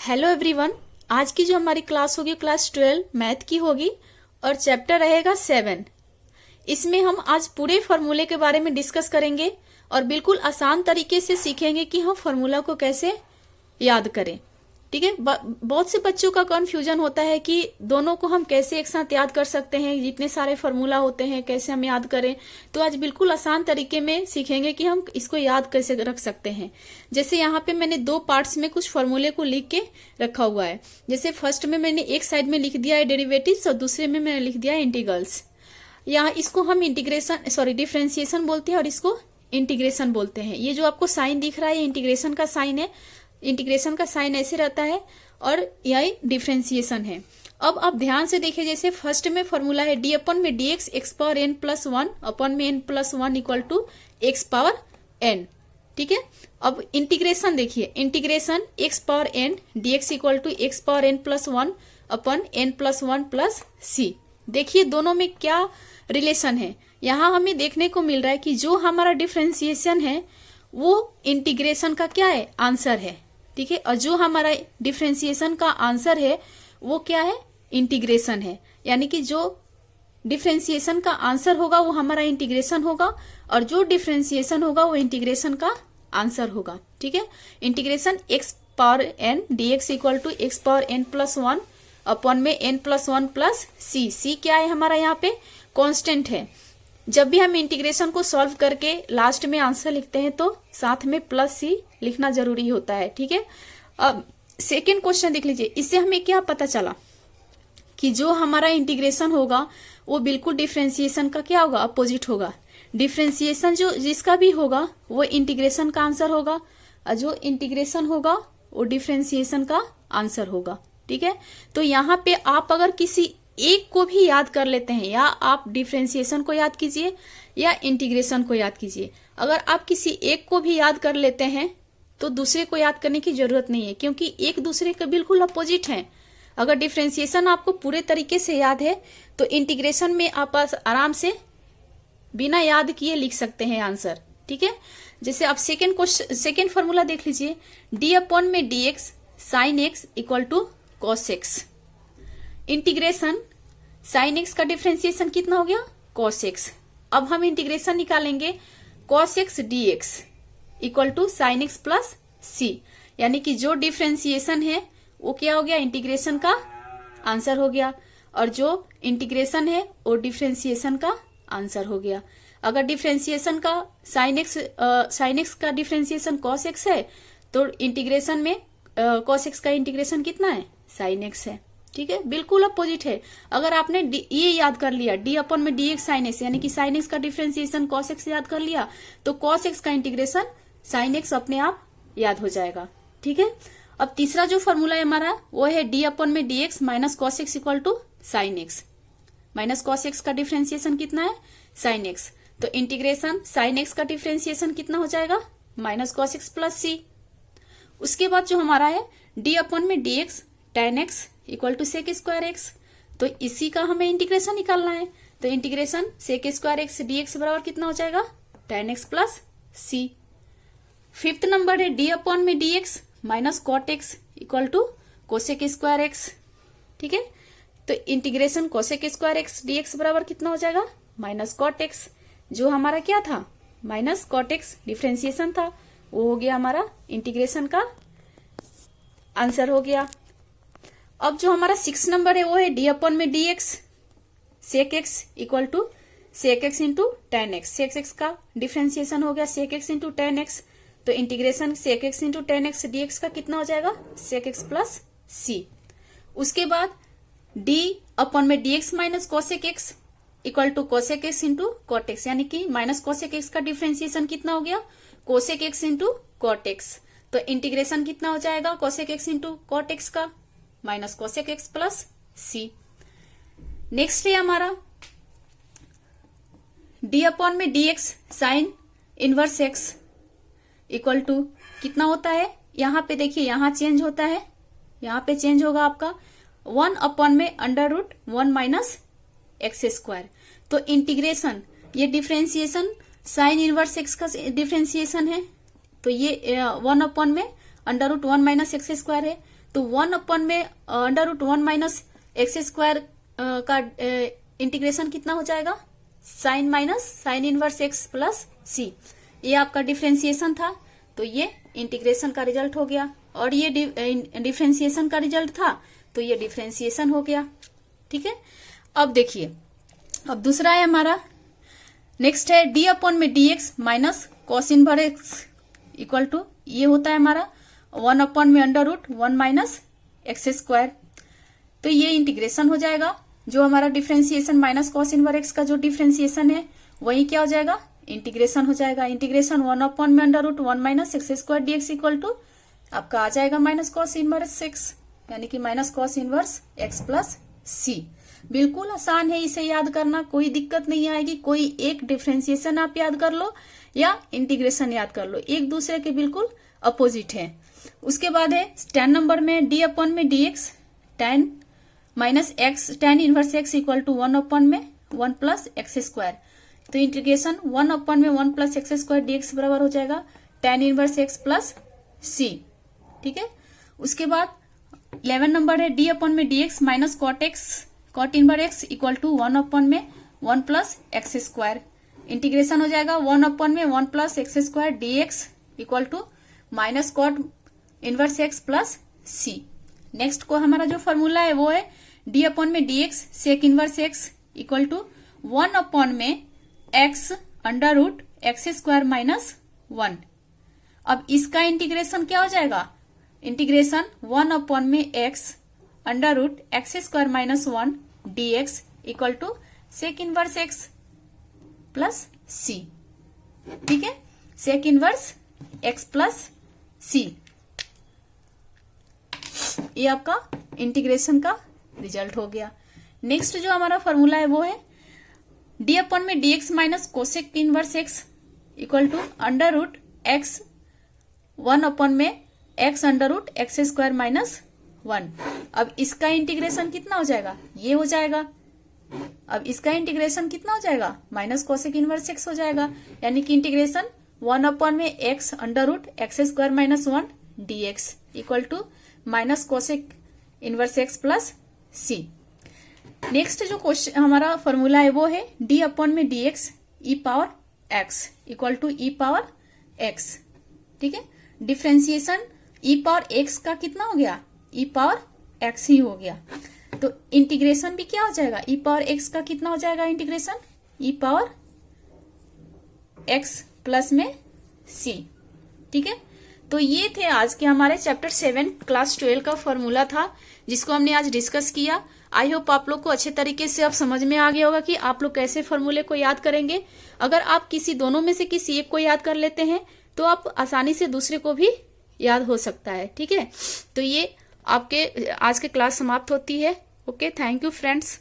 Hello everyone. आज की जो हमारी क्लास होगी क्लास 12 मैथ की होगी और चैप्टर रहेगा 7। इसमें हम आज पूरे फॉर्मूले के बारे में डिस्कस करेंगे और बिल्कुल आसान तरीके से सीखेंगे कि हम फॉर्मूला को कैसे याद करें। ठीक है। बहुत से बच्चों का कंफ्यूजन होता है कि दोनों को हम कैसे एक साथ याद कर सकते हैं, जितने सारे फॉर्मूला होते हैं कैसे हम याद करें। तो आज बिल्कुल आसान तरीके में सीखेंगे कि हम इसको याद कैसे रख सकते हैं। जैसे यहाँ पे मैंने दो पार्ट्स में कुछ फॉर्मूले को लिख के रखा हुआ है। जैसे फर्स्ट में मैंने एक साइड में लिख दिया है डेरिवेटिव्स और दूसरे में मैंने लिख दिया है इंटीग्रल्स। यहाँ इसको हम डिफरेंशिएशन बोलते हैं और इसको इंटीग्रेशन बोलते हैं। ये जो आपको साइन दिख रहा है ये इंटीग्रेशन का साइन है। इंटीग्रेशन का साइन ऐसे रहता है और यही डिफरेंशिएशन है। अब आप ध्यान से देखिए, जैसे फर्स्ट में फॉर्मूला है डी अपन में d x x power n plus one upon में n plus one equal to x power n. ठीक है। अब इंटीग्रेशन देखिए, integration x power n d x equal to x power n plus one upon n plus one plus c. देखिए दोनों में क्या relation है। यहाँ हमें देखने को मिल रहा है कि जो हमारा डिफरेंशिएशन है वो इंटीग्रेशन का क्या है, आंसर है। ठीक है। और जो हमारा डिफरेंशिएशन का आंसर है वो क्या है, इंटीग्रेशन है। यानी कि जो डिफरेंशिएशन का आंसर होगा वो हमारा इंटीग्रेशन होगा और जो डिफरेंशिएशन होगा वो इंटीग्रेशन का आंसर होगा। ठीक है। Integration x power n d x equal to x power n plus one upon में n plus one plus C. C क्या है हमारा, यहाँ पे कांस्टेंट है। जब भी हम इंटीग्रेशन को सॉल्व करके लास्ट में आंसर लिखते हैं तो साथ में प्लस सी लिखना जरूरी होता है। ठीक है। अब सेकेंड क्वेश्चन देख लीजिए। इससे हमें क्या पता चला कि जो हमारा इंटीग्रेशन होगा वो बिल्कुल डिफरेंशिएशन का क्या होगा, अपोजिट होगा। डिफरेंशिएशन जो जिसका भी होगा वो इंटीग्रेशन का आंसर होगा और जो इंटीग्रेशन होगा वो डिफरेंशिएशन का आंसर होगा। ठीक है। तो यहाँ पे आप अगर किसी एक को भी याद कर लेते हैं, या आप डिफरेंशिएशन को याद कीजिए या इंटीग्रेशन को याद कीजिए, अगर आप किसी एक को भी याद कर लेते हैं तो दूसरे को याद करने की जरूरत नहीं है, क्योंकि एक दूसरे के बिल्कुल अपोजिट हैं। अगर डिफरेंशिएशन आपको पूरे तरीके से याद है तो इंटीग्रेशन में आप आराम से बिना याद किए लिख सकते हैं आंसर। ठीक है। जैसे आप सेकेंड फॉर्मूला देख लीजिए, डी अपॉन में d x sine x equal to cos x. Integration sine x का डिफरेंशिएशन कितना हो गया, कॉस एक्स। अब हम इंटीग्रेशन निकालेंगे cos x d x equal to sine x plus c. यानी कि जो डिफरेंशिएशन है वो क्या हो गया, इंटीग्रेशन का आंसर हो गया और जो इंटीग्रेशन है वो डिफरेंशिएशन का आंसर हो गया। अगर डिफरेंशिएशन का साइन एक्स का डिफरेंशिएशन कॉस एक्स है तो इंटीग्रेशन में कॉस एक्स का इंटीग्रेशन कितना है, साइन एक्स है। ठीक है। बिल्कुल अपोजिट है। अगर आपने ये याद कर लिया डी अपन में डी एक्स साइन एक्स, यानी कि साइन एक्स का डिफरेंशिएशन कॉस एक्स याद कर लिया तो कॉस एक्स का इंटीग्रेशन साइन एक्स अपने आप याद हो जाएगा। ठीक है। अब तीसरा जो फॉर्मूला है हमारा वो है डी अपन में d x minus cos x equal to sine x. Minus cos x का डिफरेंशिएशन कितना है, साइन एक्स। तो इंटीग्रेशन साइन एक्स का डिफरेंशिएशन कितना हो जाएगा, minus cos x plus c. उसके बाद जो हमारा है डी अपन में d x tan x equal to sec square x. तो इसी का हमें इंटीग्रेशन निकालना है। तो integration sec square x d x बराबर कितना हो जाएगा, tan x plus c. Fifth number है डी अपॉन में d x minus cot x equal to cosec square x. ठीक है। तो integration cosec square x d x बराबर कितना हो जाएगा, माइनस कॉट एक्स। जो हमारा क्या था, माइनस कॉट एक्स डिफरेंशिएशन था, वो हो गया हमारा इंटीग्रेशन का आंसर हो गया। अब जो हमारा 6 नंबर है वो है डी अपन में d x sec x equal to sec x into tan x. Sec x का डिफरेंशिएशन हो गया sec x into tan x. तो integration sec x into tan x d x का कितना हो जाएगा, सेक एक्स प्लस सी। उसके बाद डी अपन में d x minus cosec x equal to cosec x into cot x. यानी कि माइनस कोसेक एक्स का डिफरेंशिएशन कितना हो गया, cosec x into cot x. तो इंटीग्रेशन कितना हो जाएगा cosec x into cot x का, minus cosec x plus c. Next है हमारा डी अपॉन में d x sine inverse x equal to कितना होता है, यहाँ पे देखिए यहाँ चेंज होता है, यहाँ पे चेंज होगा आपका 1 अपॉन में under root 1 minus x square. तो इंटीग्रेशन ये डिफरेंशिएशन साइन इनवर्स एक्स का डिफरेंशिएशन है, तो ये 1 अपॉन में under root 1 minus x square है। तो 1 में under root 1 minus x square का इंटीग्रेशन कितना हो जाएगा, sine minus sine inverse x plus c. ये आपका डिफ्रेंसिएशन था, तो ये इंटीग्रेशन का रिजल्ट हो गया, और ये डिफ्रेंसिएशन का रिजल्ट था तो ये डिफ्रेंसिएशन हो गया। ठीक है, अब देखिए, अब दूसरा है हमारा, नेक्स्ट है डी अपॉन में d x minus cos inverse x equal to, ये होता है हमारा 1 अपॉन में under root 1 minus x square. तो ये इंटीग्रेशन हो जाएगा, जो हमारा differentiation minus cos inverse x का जो डिफ्रेंसिएशन है वही क्या हो जाएगा, इंटीग्रेशन हो जाएगा। इंटीग्रेशन 1 अपॉन में under root 1 minus x square d x equal to आपका आ जाएगा माइनस कॉस इनवर्स एक्स, यानी कि minus cos inverse x plus c. बिल्कुल आसान है इसे याद करना, कोई दिक्कत नहीं आएगी। कोई एक डिफ्रेंसिएशन आप याद कर लो या इंटीग्रेशन याद कर लो, एक दूसरे के बिल्कुल अपोजिट है। उसके बाद है 10 नंबर में डी अपॉन में d x tan minus x tan inverse x equal to 1 upon में 1 प्लस एक्स स्क्वायर। तो इंटीग्रेशन 1 अपॉन में 1 plus x square d x बराबर हो जाएगा tan inverse x plus c. ठीक है, उसके बाद 11 नंबर है डी अपॉन में d x minus cot x cot inverse x equal to 1 upon में 1 प्लस एक्स स्क्वायर। इंटीग्रेशन हो जाएगा 1 अपॉन में 1 plus x square d x equal to minus cot inverse x plus c. Next को हमारा जो formula है वो है डी अपॉन में d x sec inverse x equal to 1 upon में x under root x square minus 1। अब इसका इंटीग्रेशन क्या हो जाएगा, इंटीग्रेशन 1 अपॉन में x under root x square minus 1 d x equal to sec inverse x plus c. ठीक है, सेक inverse x plus c, ये आपका इंटीग्रेशन का रिजल्ट हो गया। नेक्स्ट जो हमारा फॉर्मूला है वो है डी अपॉन में d x minus cosec inverse x equal to under root x 1 upon में x under root x square minus 1। अब इसका इंटीग्रेशन कितना हो जाएगा, ये हो जाएगा। अब इसका इंटीग्रेशन कितना हो जाएगा, माइनस कोसेक इनवर्स एक्स हो जाएगा, यानी कि इंटीग्रेशन 1 अपॉन में x under root x square minus 1 d x equal to minus cosec inverse x plus c. Next जो क्वेश्चन हमारा फॉर्मूला है वो है डी अपॉन में d x e power x equal to e power x. ठीक है, differentiation ई power x का कितना हो गया, ई पावर एक्स ही हो गया। तो इंटीग्रेशन भी क्या हो जाएगा, ई पावर एक्स का कितना हो जाएगा इंटीग्रेशन, ई पावर एक्स प्लस में सी। ठीक है, तो ये थे आज के हमारे चैप्टर 7 क्लास 12 का फॉर्मूला था, जिसको हमने आज डिस्कस किया। आई होप आप लोग को अच्छे तरीके से अब समझ में आ गया होगा कि आप लोग कैसे फॉर्मूले को याद करेंगे। अगर आप किसी दोनों में से किसी एक को याद कर लेते हैं तो आप आसानी से दूसरे को भी याद हो सकता है। ठीक है, तो ये आपके आज के क्लास समाप्त होती है। Okay, thank you friends.